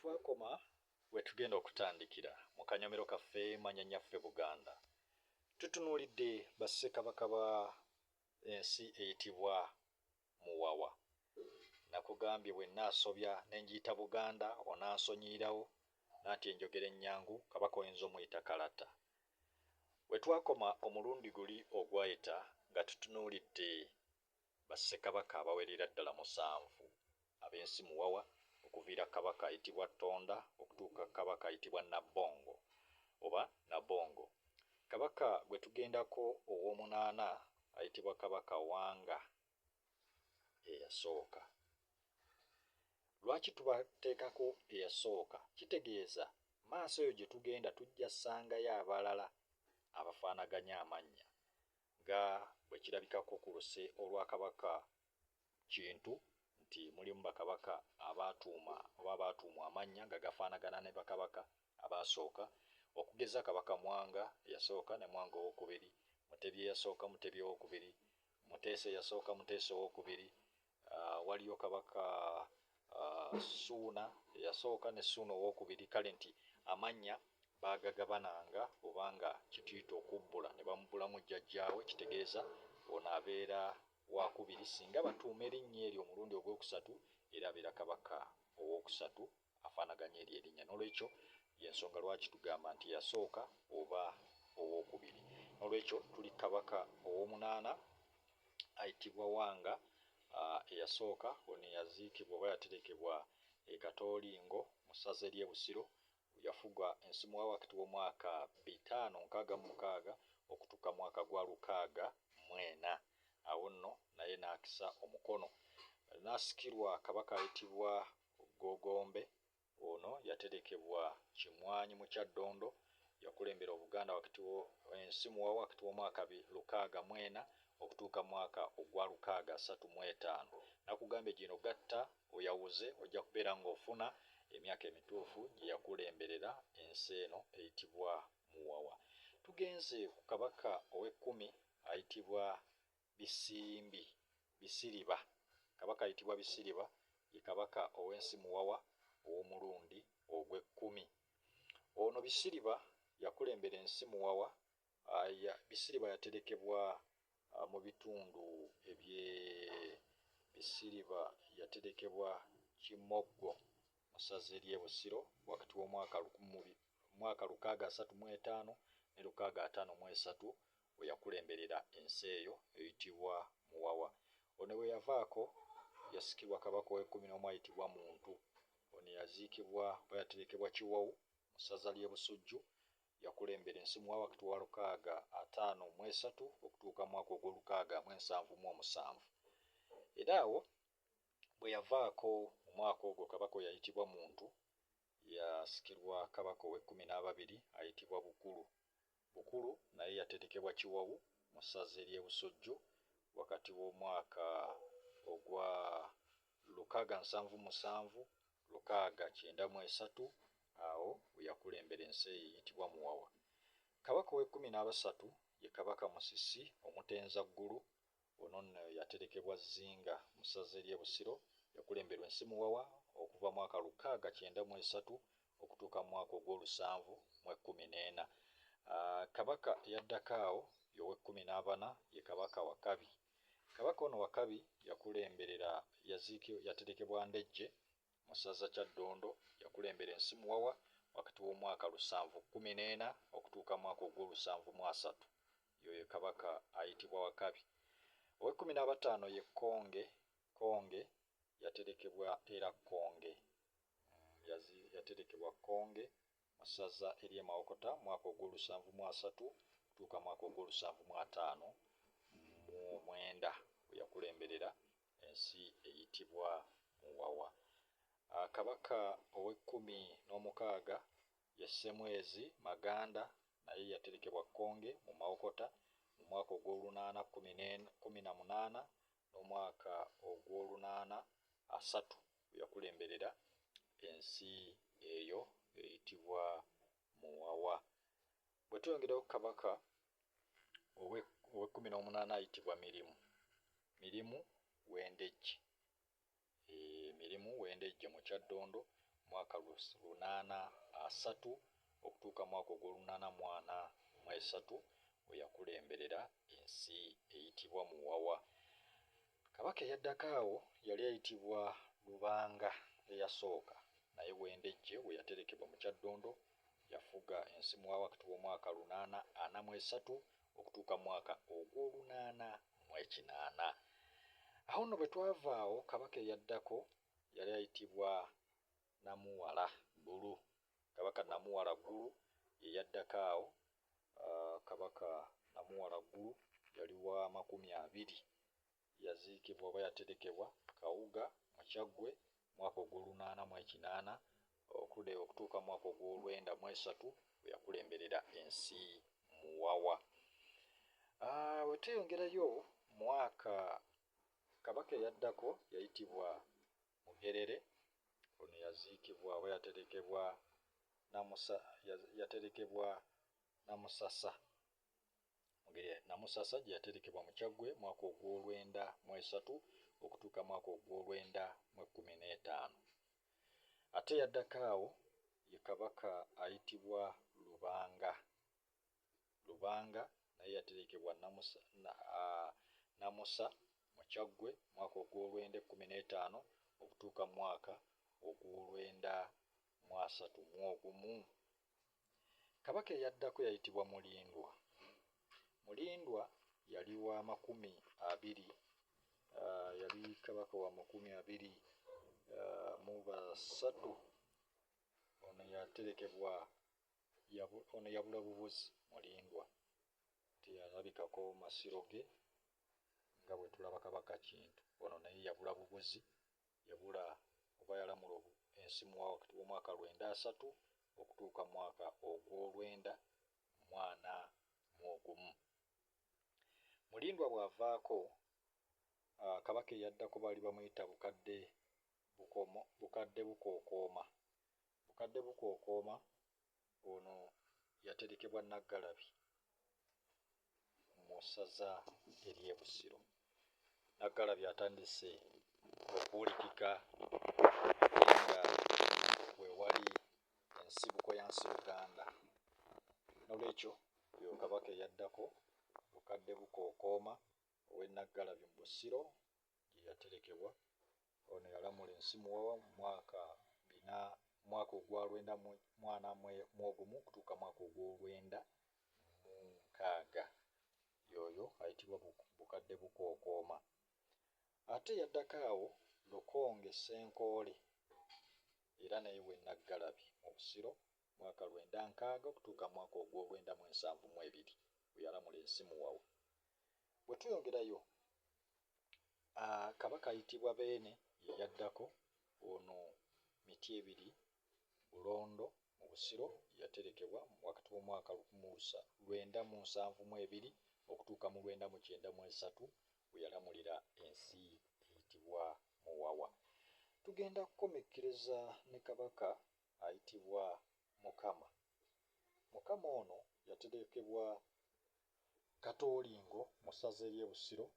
Wetwakoma wetugenda okutandikira mu kanyomero kaffe manya nnyaffe Buganda. Tutunuulidde bassekabaka ba ensi eyitibwa Muwawa. Nakugambye bwe nnaasobya ne ngiyita Buganda onaansonyiirawo nanti enjogera ennyangu kabaka oyinza omuyita Kalata. Wetwakoma omulundi guli ogwayita nga tutunuulidde bassekabaka abawerera ddala 7 ab'ensi Muwawa, okuviira kabaka ayitibwa Ttonda okutuuka kabaka ayitibwa Nabbongo oba Nabongo. Kabaka gwe tugendako ow'omunaana ayitibwa kabaka Wanga eyasooka. Lwaki tubateekako eyasooka? Kitegeeza maaso eyo gye tugenda tujja ssangayo abalala abafaanaganya amannya nga bwe kirabikako ku luse olwa kabaka Kintu nti mulimu bakabaka abaatuumwa amannya nga gafaanagana ne bakabaka abaasooka, okugeza kabaka Mwanga eyasooka ne Mwanga owookubiri, Mutebi eyasooka Mutebi owookubiri, Muteesa eyasooka Muteesa owookubiri, waliyo kabaka Ssuuna eyasooka ne Ssuuna owookubiri. Kale nti amannya baagagabananga obanga kituyita okubbula ne bamubbulamu jjajjaawe, kitegeeza ono abeera wakubiri singa batuuma erinnya eryo omulundi ogwokusatu era abeera kabaka owookusatu afaanaganya eri erinnya. N'olwekyo y'ensonga lwaki tugamba nti yasooka oba owookubiri. N'olwekyo tuli kabaka ow'omunaana ayitibwa Wanga eyasooka. Ono yaziikibwa oba yaterekebwa e Katoolingo mu ssaza ery'e Busiro. Yafugwa ensi Muwawa wakati w'omwaka 566 okutuuka mwaka gwa 604. Awo nno naye n'akisa omukono n'asikirwa kabaka ayitibwa Gogombe. Ono yaterekebwa Kimwanyi mu Kyaddondo, yakulembera Obuganda wakati ensi Muwawa wakati w'omwaka 604 okutuuka mwaka ogwa 635. Nakugambye gino gatta oyawuze ojja kubeera ng'ofuna emyaka emituufu gye yakulemberera ensi eno eyitibwa Muwawa. Tugenze ku kabaka ow'e10 ayitibwa Bisiriba. Kabaka ayitibwa Bisiriba ye kabaka ow'ensi Muwawa ow'omulundi ogw'e10. Ono Bisiriba yakulembera ensi Muwawa. Bisiriba yaterekebwa mu bitundu Bisiriba yaterekebwa Kimoggo mu ssaza ery'e Busiro wakati w'omwaka 635 ne 653 we yakulemberera ensi eyo eyitibwa Muwawa. Ono we yavaako yasikibwa kabaka ow'e11 ayitibwa Muntu. Ono yaziikibwa oba yaterekebwa Kiwawu mu ssaza ly'e Busujju, yakulembera ensi Muwawa wakati wa 653 okutuuka mwaka ogw'677. Era awo bwe yavaako mu mwaka ogwo kabaka yayitibwa Muntu, yasikirwa kabaka ow'e12 ayitibwa Bukulu. Bukulu naye yaterekebwa Kiwawu mu ssaza ery'e Busujju wakati w'omwaka ogwa 677 693. Awo we yakulembera ensi eyitibwa Muwawa. Kabaka ow'e13 ye kabaka Musisi Omutenzaggulu. Ono nno yaterekebwa Zzinga mu ssaza ery'e Busiro, yakulemberwa ensi Muwawa okuva mwaka 693 okutuuka mwaka ogw'714. Kabaka yaddako awo ow'e14 ye kabaka Wakabi. Kabaka ono Wakabi yakulemberera yaterekebwa Ndejje mu ssaza Kyaddondo, yakulembera ensi Muwawa wakati w'omwaka 714 okutuuka mwaka ogw'703. Yoyo kabaka ayitibwa Wakabi. Ow'e15 ye Konge yaterekebwa era Konge. Yaterekebwa Konge mu ssaza ery'e Mawokota mwaka ogw'703 okutuuka mwaka ogw'759 we yakulemberera ensi eyitibwa Muwawa. Kabaka ow'e16 ye Ssemwezi Maganda, naye yaterekebwa Konge mu Mawokota mu mwaka ogw'818 n'omwaka ogw'830 we yakulemberera ensi eyo eyitibwa Muwawa. Bwe tuyongeraho kabaka ow'e18 ayitibwa Mirimu w'Endejje. Mirimu w'Endejje mu Kyaddondo mwaka 830 okutuuka mwaka ogw'olunaana-843 we yakulemberera ensi eyitibwa Muwawa. Kabaka eyaddako awo yali ayitibwa Lubanga eyasooka, naye Wendejje we yaterekebwa mu Kyaddondo yafuga ensi Muwawa wakati w'omwaka 843 okutuuka mwaka ogw'olunaana-8. Awo nno bwe twava awo kabaka eyaddako yali ayitibwa Namuwala Ggulu. Kabaka Namuwala Ggulu ye yaddako awo. Kabaka Namuwala Ggulu yali wa 20, yaziikibwa oba yaterekebwa Kawuga mu Kyaggwe mwaka ogw'olunaana-8 okutuuka mwaka ogw'olwenda-3 we yakulemberera ensi Muwawa. Bwe tweyongerayo mwaka kabaka eyaddako yayitibwa Mugerere. Ono yaziikibwa oba yaterekebwa Namusasa. Namusasa gye yaterekebwa mu Kyaggwe mwaka ogw'olwenda-3 okutuuka mwaka ogw'olwenda-15. Ate yaddako awo ye kabaka ayitibwa Lubanga. Lubanga naye yaterekebwa Namusa mu Kyaggwe mwaka ogw'olwenda-15 okutuuka mwaka ogw'olwenda-31. Kabaka eyaddako yayitibwa Mulindwa. Mulindwa yali wa 20, yali kabaka wa 23. Ono yaterekebwa ono yabula bubuzi. Mulindwa teyalabikako masiro ge nga bwe tulaba kabaka Kintu. Ono naye yabula bubuzi, yabula oba yalamula ensi Muwawa wakati w'omwaka 903 okutuuka mwaka ogw'olwenda-41. Mulindwa bw'avaako kabaka eyaddako baali bamuyita Bukadde Bukookooma. Bukadde Bukookooma ono yaterekebwa Naggalabi mu ssaza ery'e Busiro. Naggalabi atandise okuwulikika nga we wali ensibuko ya Nsibuganda. Nolwekyo oyo kabaka eyaddako Bukadde Bukookooma ow'e Naggalabi mu Busiro gye yaterekebwa. Ono yalamula ensi Muwawa mu mwaka ogw'olwenda-41 okutuuka mwaka ogw'olwenda-6. Yoyo ayitibwa Bukadde Bukookooma. Ate yaddako awo Lukonge Ssenkoole era naye we Naggalabi mu Busiro mwaka 906 okutuuka mwaka ogw'olwenda-72 we yalamula ensi Muwawa. Bwe tuyongerayo kabaka ayitibwa Beene ye yaddako. Ono Mityebiri Bulondo mu Busiro yaterekebwa wakati w'omwaka 972 okutuuka mu 993 we yalamulira ensi eyitibwa Muwawa. Tugenda kukomekkereza ne kabaka ayitibwa Mukama. Mukama ono yaterekebwa Katoolingo mu ssaza ery'e Busiro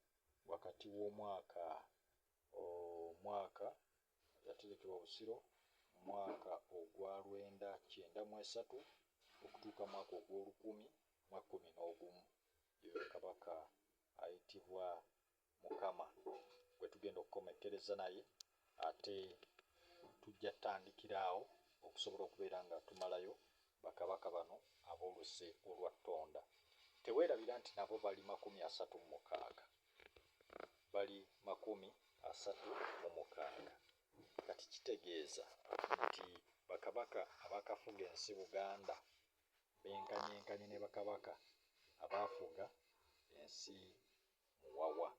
wakati w'omwaka yaterekebwa Busiro mwaka ogw'olwenda-93 okutuuka mwaka ogw'olukumi-11. Yoyo kabaka ayitibwa Mukama gwe tugenda okukomekkereza naye, ate tujja tandikira awo okusobola okubeera nga tumalayo bakabaka bano ab'oluse olwa Ttonda. Teweerabira nti nabo bali 36, bali 36. Kati kitegeeza nti bakabaka abakafuga ensi Buganda benkanyenkanye ne bakabaka abaafuga ensi Muwawa.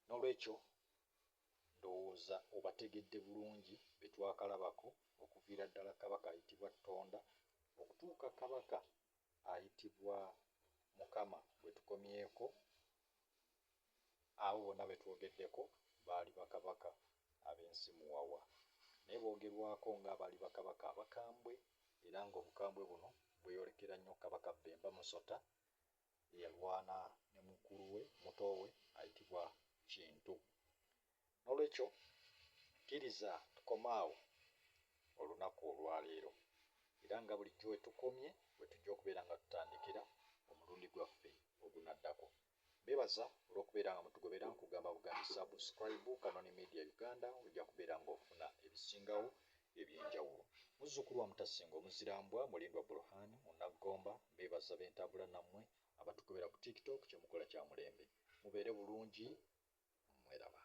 N'olwekyo ndowooza obategedde bulungi be twakalabako okuviira ddala kabaka ayitibwa Ttonda okutuuka kabaka ayitibwa Mukama bwe tukomyeko. Abo bonna be twogeddeko baali bakabaka ab'ensi Muwawa, naye boogerwako ng'abaali bakabaka abakambwe, era ng'obukambwe buno bweyolekera nnyo kabaka Bemba Musota eyalwana ne mukulu we muto we ayitibwa Kintu. N'olwekyo kkiriza tukome awo olwaleero, era nga bulijjo we tukomye bwe tujja okubeera nga tutandikira omulundi gwaffe ogunaddako. Mbeebaza olw'okubeera nga mutugobera, nkugamba bugambi subscribe Kanoni Media Uganda, ojja kubeera ng'ofuna ebisingawo eby'enjawulo. Muzzukulu wa Mutasinga omuzirambwa Mulindwa Burhan Munaggomba, mbeebaza b'entambula nammwe abatugobera ku TikTok, kye mukola kya mulembe. Mubeere bulungi, mweraba.